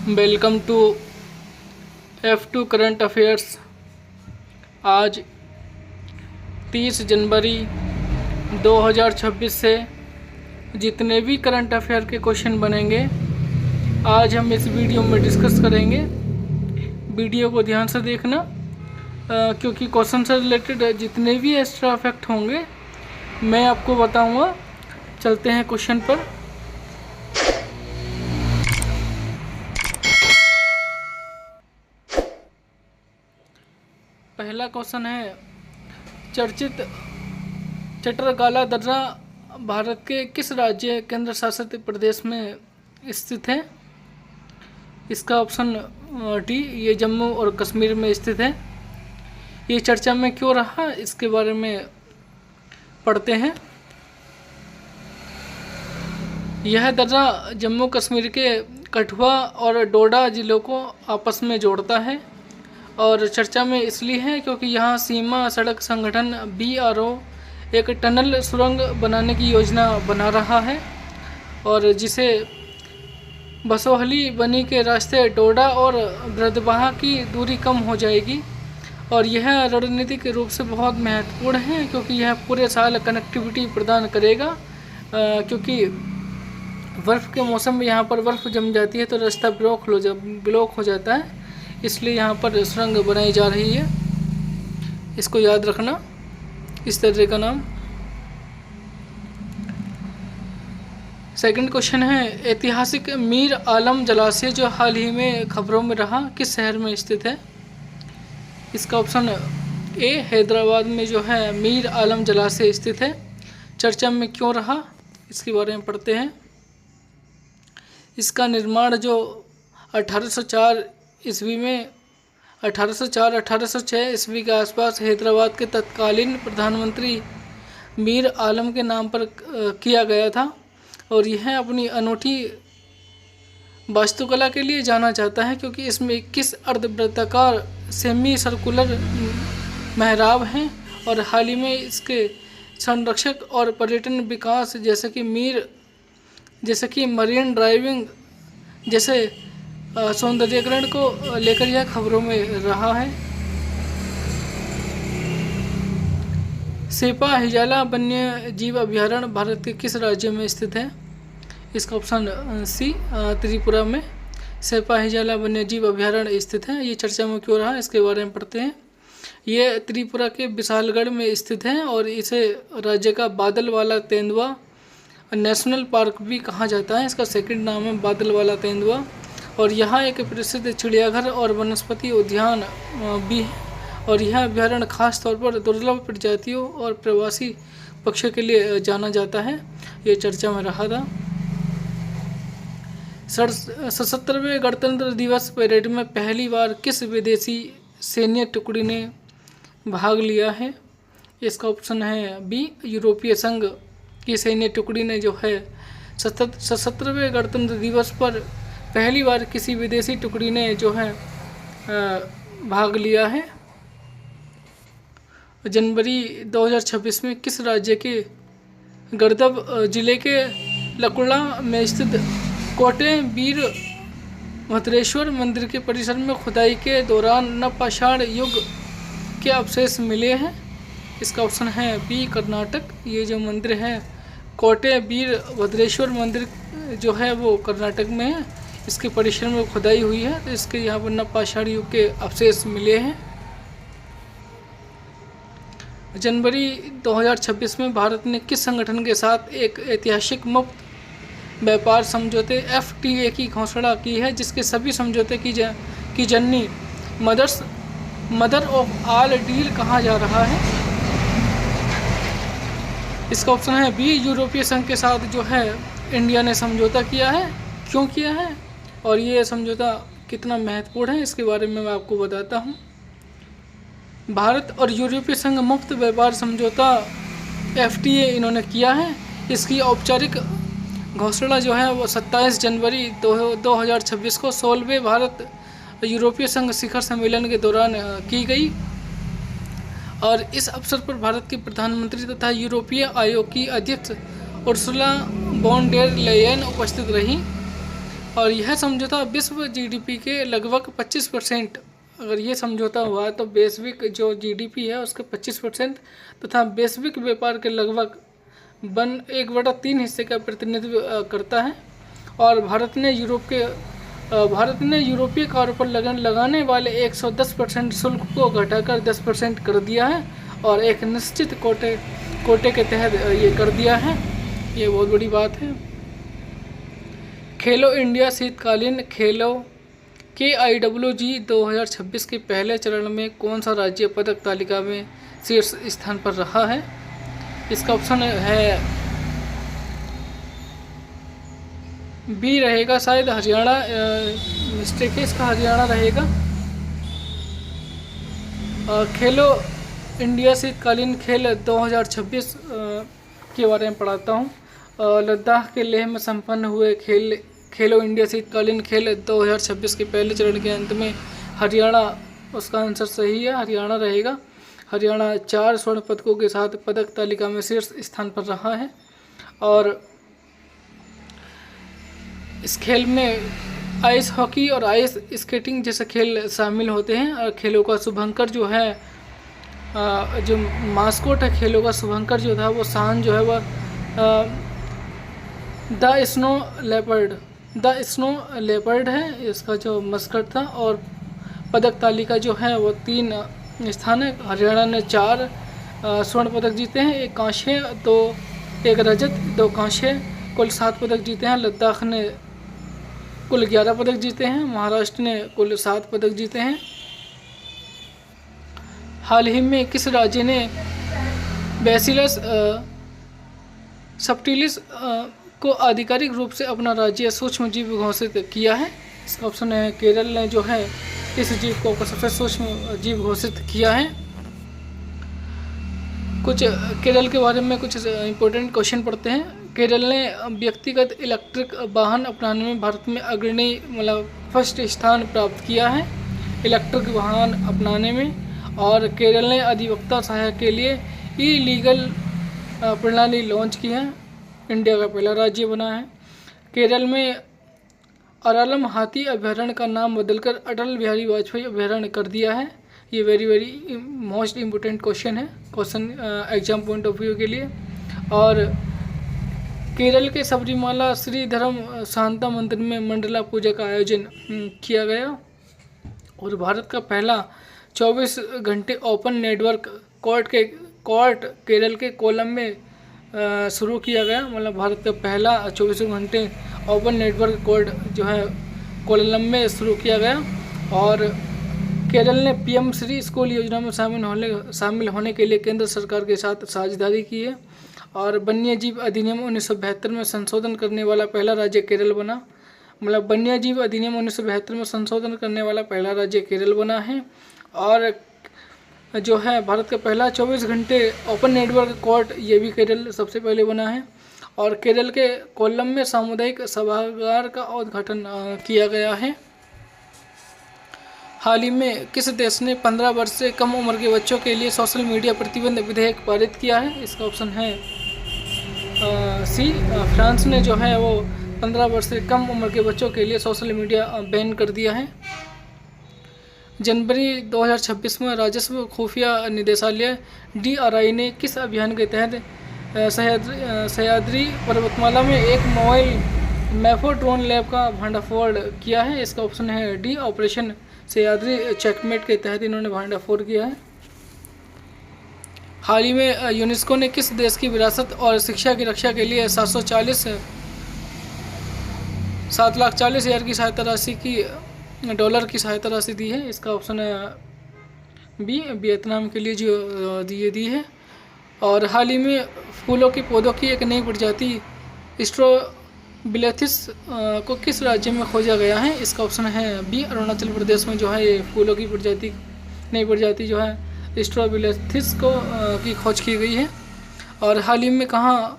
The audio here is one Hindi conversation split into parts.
Welcome to F2 current affairs. आज 30 जनवरी 2026 से जितने भी करंट अफेयर के क्वेश्चन बनेंगे आज हम इस वीडियो में डिस्कस करेंगे। वीडियो को ध्यान से देखना क्योंकि क्वेश्चन से रिलेटेड जितने भी एक्स्ट्रा फैक्ट होंगे मैं आपको बताऊंगा। चलते हैं क्वेश्चन पर। पहला क्वेश्चन है, चर्चित चटरगाला दर्रा भारत के किस राज्य केंद्र शासित प्रदेश में स्थित है? इसका ऑप्शन डी, ये जम्मू और कश्मीर में स्थित है। ये चर्चा में क्यों रहा इसके बारे में पढ़ते हैं। यह दर्रा जम्मू कश्मीर के कठुआ और डोडा जिलों को आपस में जोड़ता है और चर्चा में इसलिए है क्योंकि यहाँ सीमा सड़क संगठन BRO एक टनल सुरंग बनाने की योजना बना रहा है और जिसे बसोहली बनी के रास्ते डोडा और ब्रदबाहा की दूरी कम हो जाएगी और यह रणनीतिक रूप से बहुत महत्वपूर्ण है क्योंकि यह पूरे साल कनेक्टिविटी प्रदान करेगा। क्योंकि बर्फ़ के मौसम में यहाँ पर बर्फ़ जम जाती है तो रास्ता ब्लॉक हो जाता है, इसलिए यहाँ पर सुरंग बनाई जा रही है। इसको याद रखना, इस दर्रे का नाम। सेकंड क्वेश्चन है, ऐतिहासिक मीर आलम जलाशय जो हाल ही में खबरों में रहा किस शहर में स्थित है? इसका ऑप्शन ए, हैदराबाद में जो है मीर आलम जलाशय स्थित है। चर्चा में क्यों रहा इसके बारे में पढ़ते हैं। इसका निर्माण जो 1804 ईस्वी में 1804-1806 ईस्वी के आसपास हैदराबाद के तत्कालीन प्रधानमंत्री मीर आलम के नाम पर किया गया था और यह अपनी अनूठी वास्तुकला के लिए जाना जाता है क्योंकि इसमें 21 अर्धवृत्ताकार सेमी सर्कुलर मेहराब हैं और हाल ही में इसके संरक्षक और पर्यटन विकास जैसे कि मरीन ड्राइविंग जैसे सौंदर्यीकरण को लेकर यह खबरों में रहा है। सेपा हिजाला वन्य जीव अभयारण्य भारत के किस राज्य में स्थित है? इसका ऑप्शन सी, त्रिपुरा में सेपा हिजाला वन्य जीव अभयारण्य स्थित है। ये चर्चा में क्यों रहा इसके बारे में पढ़ते हैं। ये त्रिपुरा के विशालगढ़ में स्थित है और इसे राज्य का बादल वाला तेंदुआ नेशनल पार्क भी कहा जाता है। इसका सेकंड नाम है बादल वाला तेंदुआ और यहाँ एक प्रसिद्ध चिड़ियाघर और वनस्पति उद्यान भी है और यह अभ्यारण्य खास तौर पर दुर्लभ प्रजातियों और प्रवासी पक्षियों के लिए जाना जाता है। ये चर्चा में रहा था। 77वें गणतंत्र दिवस परेड में पहली बार किस विदेशी सैन्य टुकड़ी ने भाग लिया है? इसका ऑप्शन है बी, यूरोपीय संघ की सैन्य टुकड़ी ने जो है 77वें गणतंत्र दिवस पर पहली बार किसी विदेशी टुकड़ी ने जो है भाग लिया है। जनवरी 2026 में किस राज्य के गर्दब जिले के लकुड़ा में स्थित कोटे वीर भद्रेश्वर मंदिर के परिसर में खुदाई के दौरान नवपाषाण युग के अवशेष मिले हैं? इसका ऑप्शन है बी, कर्नाटक। ये जो मंदिर है कोटे वीर भद्रेश्वर मंदिर जो है वो कर्नाटक में है। इसके परिसर में खुदाई हुई है तो इसके यहाँ पर नवपाषाण युग के अवशेष मिले हैं। जनवरी 2026 में भारत ने किस संगठन के साथ एक ऐतिहासिक मुक्त व्यापार समझौते FTA की घोषणा की है जिसके सभी समझौते की जननी मदर ऑफ ऑल डील कहा जा रहा है? इसका ऑप्शन है बी, यूरोपीय संघ के साथ जो है इंडिया ने समझौता किया है। क्यों किया है और ये समझौता कितना महत्वपूर्ण है इसके बारे में मैं आपको बताता हूँ। भारत और यूरोपीय संघ मुक्त व्यापार समझौता FTA इन्होंने किया है। इसकी औपचारिक घोषणा जो है वो 27 जनवरी 2026 को 16वें भारत यूरोपीय संघ शिखर सम्मेलन के दौरान की गई और इस अवसर पर भारत के प्रधानमंत्री तथा यूरोपीय आयोग की अध्यक्ष उर्सुला वॉन डेर लेयन उपस्थित रहीं। और यह समझौता विश्व जीडीपी के लगभग 25%, अगर ये समझौता हुआ तो वैश्विक जो जीडीपी है उसके 25% तथा वैश्विक व्यापार के लगभग 1/3 हिस्से का प्रतिनिधित्व करता है। और भारत ने यूरोपीय कारों पर लगाने वाले 110% शुल्क को घटाकर 10% कर दिया है और एक निश्चित कोटे के तहत ये कर दिया है। ये बहुत बड़ी बात है। खेलो इंडिया शीतकालीन खेलों KIWG 2026 के पहले चरण में कौन सा राज्य पदक तालिका में शीर्ष स्थान पर रहा है? इसका ऑप्शन है बी रहेगा, शायद हरियाणा, मिस्टेक है इसका, हरियाणा रहेगा। खेलो इंडिया शीतकालीन खेल 2026 के बारे में पढ़ाता हूँ। लद्दाख के लेह में संपन्न हुए खेलो इंडिया शीतकालीन खेल 2026 के पहले चरण के अंत में हरियाणा, उसका आंसर सही है, हरियाणा रहेगा। हरियाणा 4 स्वर्ण पदकों के साथ पदक तालिका में शीर्ष स्थान पर रहा है। और इस खेल में आइस हॉकी और आइस स्केटिंग जैसे खेल शामिल होते हैं। और खेलों का शुभंकर जो है, जो मास्कोट है खेलों का शुभंकर जो था वो शान जो है वह द स्नो लेपर्ड है, इसका जो मस्कट था। और पदक तालिका जो है वो 3 स्थान है। हरियाणा ने 4 स्वर्ण पदक जीते हैं, 1 कांस्य, 1 रजत, 2 कांस्य, कुल 7 पदक जीते हैं। लद्दाख ने कुल 11 पदक जीते हैं। महाराष्ट्र ने कुल 7 पदक जीते हैं। हाल ही में किस राज्य ने बैसिलस सबटिलिस को आधिकारिक रूप से अपना राज्य सूक्ष्म जीव घोषित किया है? इसका ऑप्शन है केरल ने जो है इस जीव को सबसे सूक्ष्म जीव घोषित किया है। कुछ केरल के बारे में कुछ इंपॉर्टेंट क्वेश्चन पढ़ते हैं। केरल ने व्यक्तिगत इलेक्ट्रिक वाहन अपनाने में भारत में अग्रणी मतलब फर्स्ट स्थान प्राप्त किया है इलेक्ट्रिक वाहन अपनाने में। और केरल ने अधिवक्ता सहायक के लिए ई लीगल प्रणाली लॉन्च की है, इंडिया का पहला राज्य बना है। केरल में अरालम हाथी अभयारण्य का नाम बदलकर अटल बिहारी वाजपेयी अभयारण्य कर दिया है। ये वेरी मोस्ट इम्पोर्टेंट क्वेश्चन है, question exam point of view के लिए। और केरल के सबरीमाला श्रीधरम शांता मंदिर में मंडला पूजा का आयोजन किया गया। और भारत का पहला 24 घंटे ओपन नेटवर्क कोर्ट केरल के कोलम में शुरू किया गया। मतलब भारत का पहला 24 घंटे ओपन नेटवर्क कोर्ट जो है कोलम में शुरू किया गया। और केरल ने PM श्री स्कूल योजना में शामिल होने के लिए केंद्र सरकार के साथ साझेदारी की है। और वन्य जीव अधिनियम 1972 में संशोधन करने वाला पहला राज्य केरल बना। मतलब वन्य जीव अधिनियम 1972 में संशोधन करने वाला पहला राज्य केरल बना है। और जो है भारत का पहला 24 घंटे ओपन नेटवर्क कोर्ट ये भी केरल सबसे पहले बना है। और केरल के कोल्लम में सामुदायिक सभागार का उद्घाटन किया गया है। हाल ही में किस देश ने 15 वर्ष से कम उम्र के बच्चों के लिए सोशल मीडिया प्रतिबंध विधेयक पारित किया है? इसका ऑप्शन है सी, फ्रांस ने जो है वो 15 वर्ष से कम उम्र के बच्चों के लिए सोशल मीडिया बैन कर दिया है। जनवरी 2026 में राजस्व खुफिया निदेशालय DRI ने किस अभियान के तहत सह्याद्री पर्वतमाला में एक मोबाइल मैफो ड्रोन लैब का भंडाफोड़ किया है? इसका ऑप्शन है डी, ऑपरेशन सह्याद्री चेकमेट के तहत इन्होंने भंडाफोड़ किया है। हाल ही में यूनेस्को ने किस देश की विरासत और शिक्षा की रक्षा के लिए 7,40,000 की सहायता राशि की डॉलर की सहायता राशि दी है? इसका ऑप्शन है बी, वियतनाम के लिए जो दी है। और हाल ही में फूलों के पौधों की एक नई प्रजाति स्ट्रोबिलेथिस को किस राज्य में खोजा गया है? इसका ऑप्शन है बी, अरुणाचल प्रदेश में जो है ये फूलों की नई प्रजाति जो है स्ट्रोबिलेथिस की खोज की गई है। और हाल ही में कहाँ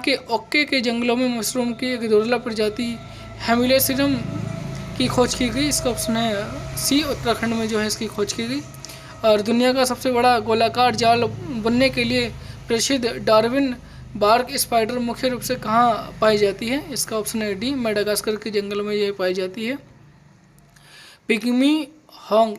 के ओक्के के जंगलों में मशरूम की एक दुर्लभ प्रजाति हेमिलेसिरम की खोज की गई? इसका ऑप्शन है सी, उत्तराखंड में जो है इसकी खोज की गई। और दुनिया का सबसे बड़ा गोलाकार जाल बुनने के लिए प्रसिद्ध डार्विन बार्क स्पाइडर मुख्य रूप से कहाँ पाई जाती है? इसका ऑप्शन है डी, मेडागास्कर के जंगल में यह पाई जाती है। Pygmy Hong